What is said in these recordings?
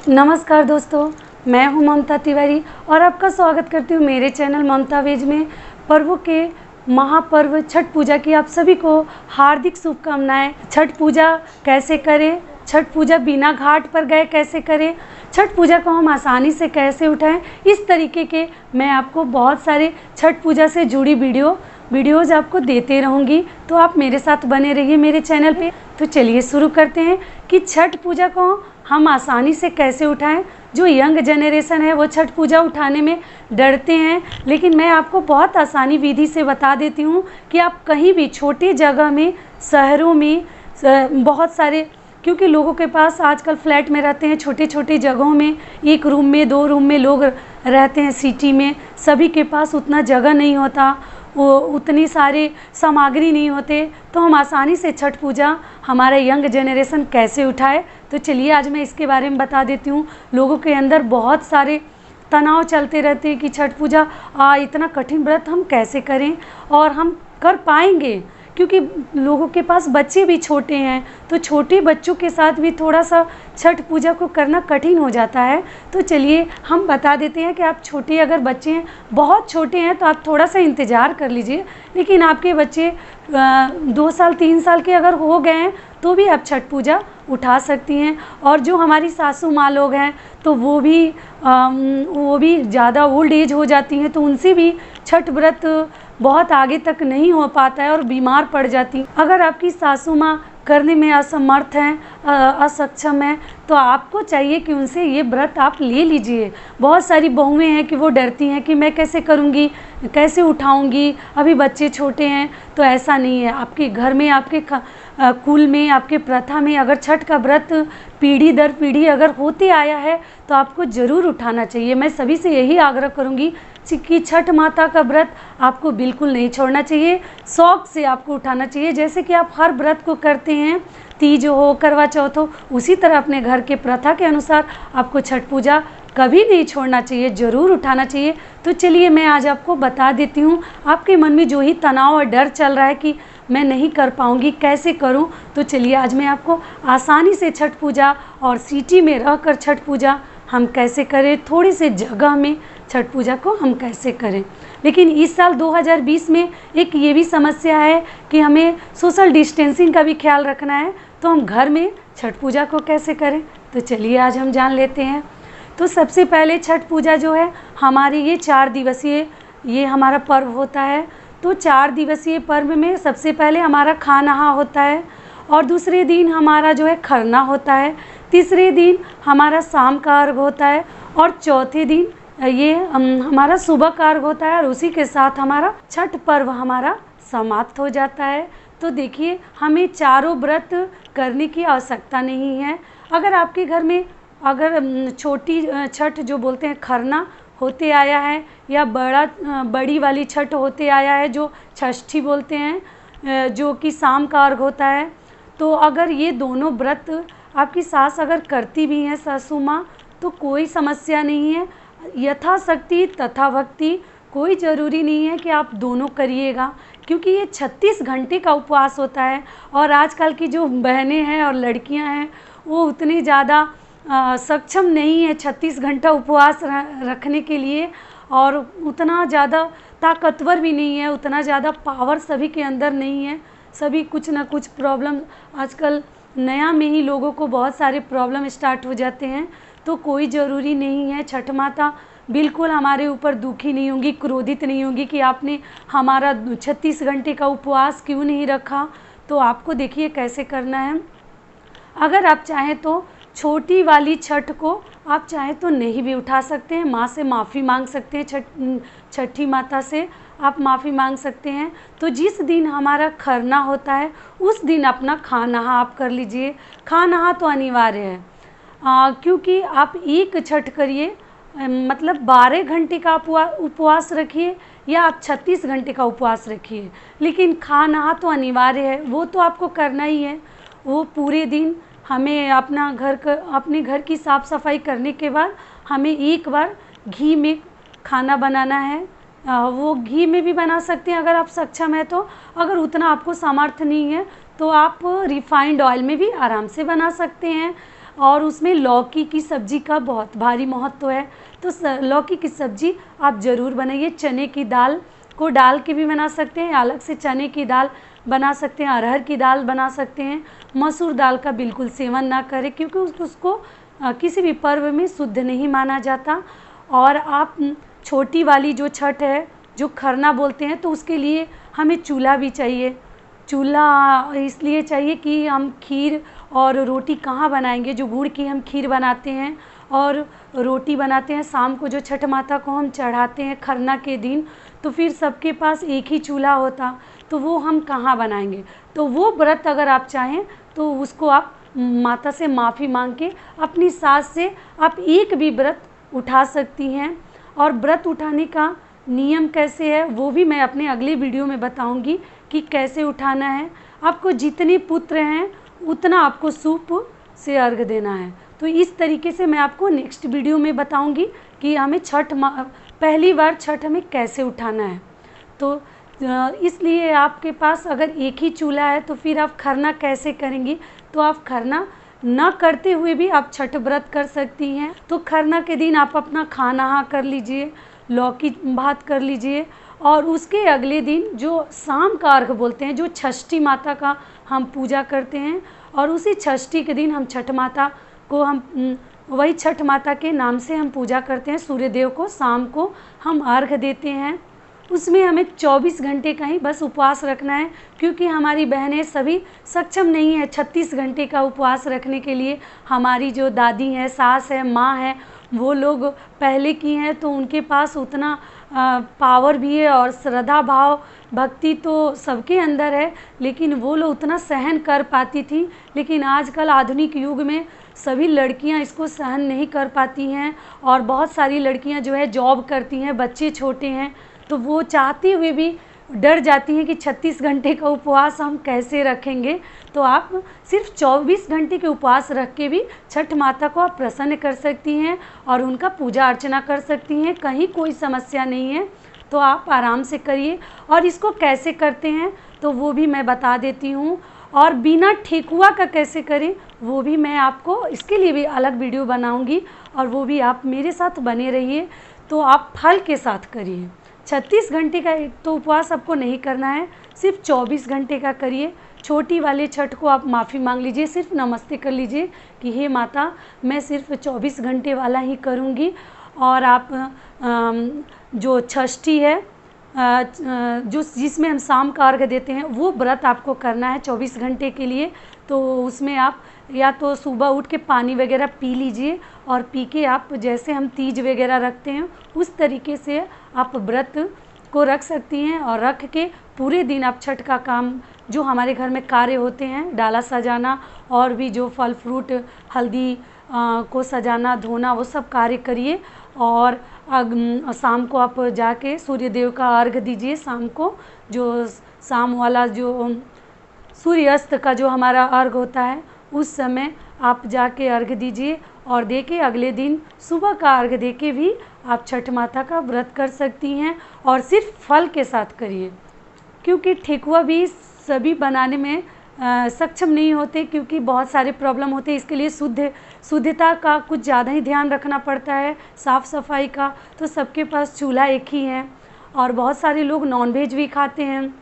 नमस्कार दोस्तों, मैं हूं ममता तिवारी और आपका स्वागत करती हूं मेरे चैनल ममता वेज में। पर्वों के महापर्व छठ पूजा की आप सभी को हार्दिक शुभकामनाएं। छठ पूजा कैसे करें, छठ पूजा बिना घाट पर गए कैसे करें, छठ पूजा को हम आसानी से कैसे उठाएं, इस तरीके के मैं आपको बहुत सारे छठ पूजा से जुड़ी वीडियोज़ आपको देते रहूँगी। तो आप मेरे साथ बने रहिए मेरे चैनल पे। तो चलिए शुरू करते हैं कि छठ पूजा को हम आसानी से कैसे उठाएं। जो यंग जनरेशन है वो छठ पूजा उठाने में डरते हैं, लेकिन मैं आपको बहुत आसानी विधि से बता देती हूँ कि आप कहीं भी छोटी जगह में, शहरों में बहुत सारे, क्योंकि लोगों के पास आजकल फ्लैट में रहते हैं, छोटी छोटी जगहों में, एक रूम में 2 रूम में लोग रहते हैं। सिटी में सभी के पास उतना जगह नहीं होता, वो उतनी सारी सामग्री नहीं होते, तो हम आसानी से छठ पूजा हमारा यंग जनरेशन कैसे उठाए। तो चलिए आज मैं इसके बारे में बता देती हूँ। लोगों के अंदर बहुत सारे तनाव चलते रहते हैं कि छठ पूजा इतना कठिन व्रत हम कैसे करें और हम कर पाएंगे, क्योंकि लोगों के पास बच्चे भी छोटे हैं, तो छोटे बच्चों के साथ भी थोड़ा सा छठ पूजा को करना कठिन हो जाता है। तो चलिए हम बता देते हैं कि आप छोटे अगर बच्चे हैं, बहुत छोटे हैं, तो आप थोड़ा सा इंतज़ार कर लीजिए। लेकिन आपके बच्चे 2 साल 3 साल के अगर हो गए हैं तो भी आप छठ पूजा उठा सकती हैं। और जो हमारी सासू माँ लोग हैं तो वो भी ज़्यादा ओल्ड एज हो जाती हैं, तो उनसे भी छठ व्रत बहुत आगे तक नहीं हो पाता है और बीमार पड़ जाती। अगर आपकी सासू माँ करने में असमर्थ हैं, असक्षम हैं, तो आपको चाहिए कि उनसे ये व्रत आप ले लीजिए। बहुत सारी बहुएं हैं कि वो डरती हैं कि मैं कैसे करूँगी, कैसे उठाऊँगी, अभी बच्चे छोटे हैं। तो ऐसा नहीं है। आपके घर में, आपके कुल में, आपके प्रथा में अगर छठ का व्रत पीढ़ी दर पीढ़ी अगर होते आया है तो आपको ज़रूर उठाना चाहिए। मैं सभी से यही आग्रह करूँगी कि छठ माता का व्रत आपको बिल्कुल नहीं छोड़ना चाहिए, शौक़ से आपको उठाना चाहिए। जैसे कि आप हर व्रत को करते हैं, तीज हो, करवा चौथ हो, उसी तरह अपने घर के प्रथा के अनुसार आपको छठ पूजा कभी नहीं छोड़ना चाहिए, ज़रूर उठाना चाहिए। तो चलिए मैं आज आपको बता देती हूँ, आपके मन में जो ही तनाव और डर चल रहा है कि मैं नहीं कर पाऊँगी, कैसे करूँ, तो चलिए आज मैं आपको आसानी से छठ पूजा और सिटी में रहकर छठ पूजा हम कैसे करें, थोड़ी सी जगह में छठ पूजा को हम कैसे करें। लेकिन इस साल 2020 में एक ये भी समस्या है कि हमें सोशल डिस्टेंसिंग का भी ख्याल रखना है, तो हम घर में छठ पूजा को कैसे करें, तो चलिए आज हम जान लेते हैं। तो सबसे पहले छठ पूजा जो है हमारी ये 4 दिवसीय ये हमारा पर्व होता है। तो 4 दिवसीय पर्व में सबसे पहले हमारा खानहा होता है, और दूसरे दिन हमारा जो है खरना होता है, तीसरे दिन हमारा शाम का अर्घ होता है, और चौथे दिन ये हमारा सुबह का अर्घ होता है, और उसी के साथ हमारा छठ पर्व हमारा समाप्त हो जाता है। तो देखिए हमें चारों व्रत करने की आवश्यकता नहीं है। अगर आपके घर में अगर छोटी छठ जो बोलते हैं खरना होते आया है, या बड़ी वाली छठ होते आया है जो षष्ठी बोलते हैं, जो कि शाम का अर्घ होता है, तो अगर ये दोनों व्रत आपकी सास अगर करती भी हैं, सासू माँ, तो कोई समस्या नहीं है। यथाशक्ति तथा भक्ति, कोई ज़रूरी नहीं है कि आप दोनों करिएगा, क्योंकि ये 36 घंटे का उपवास होता है। और आजकल की जो बहनें हैं और लड़कियां हैं वो उतनी ज़्यादा सक्षम नहीं है 36 घंटा उपवास रखने के लिए, और उतना ज़्यादा ताकतवर भी नहीं है, उतना ज़्यादा पावर सभी के अंदर नहीं है। सभी कुछ ना कुछ प्रॉब्लम, आजकल नया में ही लोगों को बहुत सारे प्रॉब्लम स्टार्ट हो जाते हैं। तो कोई ज़रूरी नहीं है। छठ माता बिल्कुल हमारे ऊपर दुखी नहीं होंगी, क्रोधित नहीं होंगी कि आपने हमारा 36 घंटे का उपवास क्यों नहीं रखा। तो आपको देखिए कैसे करना है। अगर आप चाहें तो छोटी वाली छठ को आप चाहें तो नहीं भी उठा सकते हैं, माँ से माफ़ी मांग सकते हैं, छठी माता से आप माफ़ी मांग सकते हैं। तो जिस दिन हमारा खरना होता है उस दिन अपना खानहा आप कर लीजिए। खानहा तो अनिवार्य है, क्योंकि आप एक छठ करिए, मतलब 12 घंटे का उपवास रखिए या आप 36 घंटे का उपवास रखिए, लेकिन खानहा तो अनिवार्य है, वो तो आपको करना ही है। वो पूरे दिन हमें अपने घर की साफ़ सफाई करने के बाद हमें एक बार घी में खाना बनाना है। वो घी में भी बना सकते हैं अगर आप सक्षम है तो। अगर उतना आपको सामर्थ्य नहीं है तो आप रिफाइंड ऑयल में भी आराम से बना सकते हैं। और उसमें लौकी की सब्ज़ी का बहुत भारी महत्व है। तो लौकी की सब्ज़ी आप ज़रूर बनाइए। चने की दाल को डाल के भी बना सकते हैं, अलग से चने की दाल बना सकते हैं, अरहर की दाल बना सकते हैं। मसूर दाल का बिल्कुल सेवन ना करें, क्योंकि उसको किसी भी पर्व में शुद्ध नहीं माना जाता। और आप छोटी वाली जो छठ है, जो खरना बोलते हैं, तो उसके लिए हमें चूल्हा भी चाहिए। चूल्हा इसलिए चाहिए कि हम खीर और रोटी कहाँ बनाएंगे। जो गुड़ की हम खीर बनाते हैं और रोटी बनाते हैं शाम को, जो छठ माता को हम चढ़ाते हैं खरना के दिन, तो फिर सबके पास एक ही चूल्हा होता, तो वो हम कहाँ बनाएंगे। तो वो व्रत अगर आप चाहें तो उसको आप माता से माफ़ी मांग के अपनी सास से आप एक भी व्रत उठा सकती हैं। और व्रत उठाने का नियम कैसे है वो भी मैं अपने अगले वीडियो में बताऊंगी कि कैसे उठाना है। आपको जितने पुत्र हैं उतना आपको सूप से अर्घ देना है। तो इस तरीके से मैं आपको नेक्स्ट वीडियो में बताऊंगी कि हमें पहली बार छठ हमें कैसे उठाना है। तो इसलिए आपके पास अगर एक ही चूल्हा है तो फिर आप खरना कैसे करेंगी। तो आप खरना न करते हुए भी आप छठ व्रत कर सकती हैं। तो खरना के दिन आप अपना खाना कर लीजिए, लौकी भात कर लीजिए, और उसके अगले दिन जो शाम का अर्घ बोलते हैं, जो षष्ठी माता का हम पूजा करते हैं, और उसी षष्ठी के दिन हम छठ माता को वही छठ माता के नाम से हम पूजा करते हैं। सूर्य देव को शाम को हम अर्घ देते हैं। उसमें हमें 24 घंटे का ही बस उपवास रखना है, क्योंकि हमारी बहनें सभी सक्षम नहीं है 36 घंटे का उपवास रखने के लिए। हमारी जो दादी है, सास है, माँ है, वो लोग पहले की हैं, तो उनके पास उतना पावर भी है और श्रद्धा भाव भक्ति तो सबके अंदर है, लेकिन वो लोग उतना सहन कर पाती थी। लेकिन आजकल आधुनिक युग में सभी लड़कियां इसको सहन नहीं कर पाती हैं, और बहुत सारी लड़कियां जो है जॉब करती हैं, बच्चे छोटे हैं, तो वो चाहते हुए भी डर जाती हैं कि 36 घंटे का उपवास हम कैसे रखेंगे। तो आप सिर्फ 24 घंटे के उपवास रख के भी छठ माता को आप प्रसन्न कर सकती हैं और उनका पूजा अर्चना कर सकती हैं। कहीं कोई समस्या नहीं है, तो आप आराम से करिए। और इसको कैसे करते हैं तो वो भी मैं बता देती हूँ, और बिना ठेकुआ का कैसे करें वो भी मैं आपको इसके लिए भी अलग वीडियो बनाऊँगी, और वो भी आप मेरे साथ बने रहिए। तो आप फल के साथ करिए। 36 घंटे का तो उपवास आपको नहीं करना है, सिर्फ 24 घंटे का करिए। छोटी वाले छठ को आप माफ़ी मांग लीजिए, सिर्फ नमस्ते कर लीजिए कि हे माता मैं सिर्फ 24 घंटे वाला ही करूँगी। और आप जो षष्ठी है जो जिसमें हम शाम का अर्घ देते हैं, वो व्रत आपको करना है 24 घंटे के लिए। तो उसमें आप या तो सुबह उठ के पानी वगैरह पी लीजिए, और पी के आप जैसे हम तीज वगैरह रखते हैं उस तरीके से आप व्रत को रख सकती हैं। और रख के पूरे दिन आप छठ का काम जो हमारे घर में कार्य होते हैं, डाला सजाना और भी जो फल फ्रूट हल्दी को सजाना धोना, वो सब कार्य करिए। और शाम को आप जाके सूर्य देव का अर्घ दीजिए। शाम को जो शाम वाला जो सूर्यास्त का जो हमारा अर्घ होता है, उस समय आप जाके अर्घ दीजिए, और दे के अगले दिन सुबह का अर्घ दे के भी आप छठ माता का व्रत कर सकती हैं। और सिर्फ फल के साथ करिए, क्योंकि ठेकुआ भी सभी बनाने में सक्षम नहीं होते, क्योंकि बहुत सारे प्रॉब्लम होते हैं। इसके लिए शुद्धता का कुछ ज़्यादा ही ध्यान रखना पड़ता है, साफ़ सफाई का। तो सबके पास चूल्हा एक ही है, और बहुत सारे लोग नॉनवेज भी खाते हैं,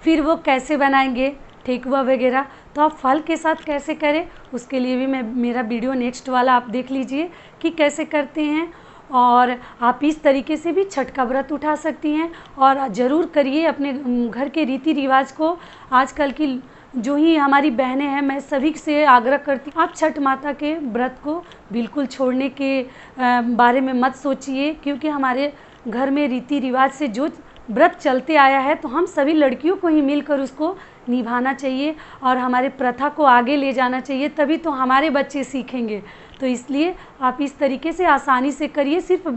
फिर वो कैसे बनाएंगे ठेकुआ वगैरह। तो आप फल के साथ कैसे करें उसके लिए भी मैं मेरा वीडियो नेक्स्ट वाला आप देख लीजिए कि कैसे करते हैं। और आप इस तरीके से भी छठ का व्रत उठा सकती हैं, और ज़रूर करिए अपने घर के रीति रिवाज को। आजकल की जो ही हमारी बहनें हैं, मैं सभी से आग्रह करती हूँ आप छठ माता के व्रत को बिल्कुल छोड़ने के बारे में मत सोचिए, क्योंकि हमारे घर में रीति रिवाज से जो व्रत चलते आया है, तो हम सभी लड़कियों को ही मिलकर उसको निभाना चाहिए और हमारे प्रथा को आगे ले जाना चाहिए, तभी तो हमारे बच्चे सीखेंगे। तो इसलिए आप इस तरीके से आसानी से करिए। सिर्फ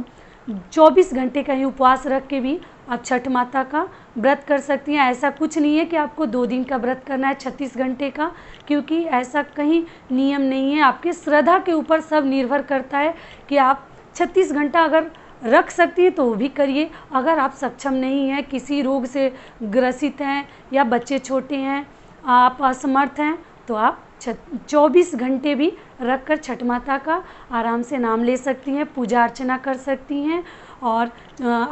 24 घंटे का ही उपवास रख के भी आप छठ माता का व्रत कर सकती हैं। ऐसा कुछ नहीं है कि आपको 2 दिन का व्रत करना है 36 घंटे का, क्योंकि ऐसा कहीं नियम नहीं है। आपके श्रद्धा के ऊपर सब निर्भर करता है कि आप 36 घंटा अगर रख सकती है तो वो भी करिए। अगर आप सक्षम नहीं हैं, किसी रोग से ग्रसित हैं या बच्चे छोटे हैं, आप असमर्थ हैं, तो आप 24 घंटे भी रख कर छठ माता का आराम से नाम ले सकती हैं, पूजा अर्चना कर सकती हैं और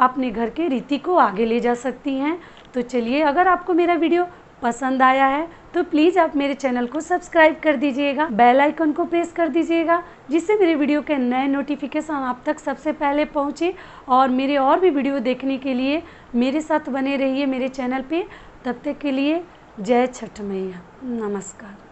अपने घर के रीति को आगे ले जा सकती हैं। तो चलिए, अगर आपको मेरा वीडियो पसंद आया है तो प्लीज़ आप मेरे चैनल को सब्सक्राइब कर दीजिएगा, बेल आइकन को प्रेस कर दीजिएगा, जिससे मेरे वीडियो के नए नोटिफिकेशन आप तक सबसे पहले पहुँचे। और मेरे और भी वीडियो देखने के लिए मेरे साथ बने रहिए मेरे चैनल पे। तब तक के लिए जय छठ मैया, नमस्कार।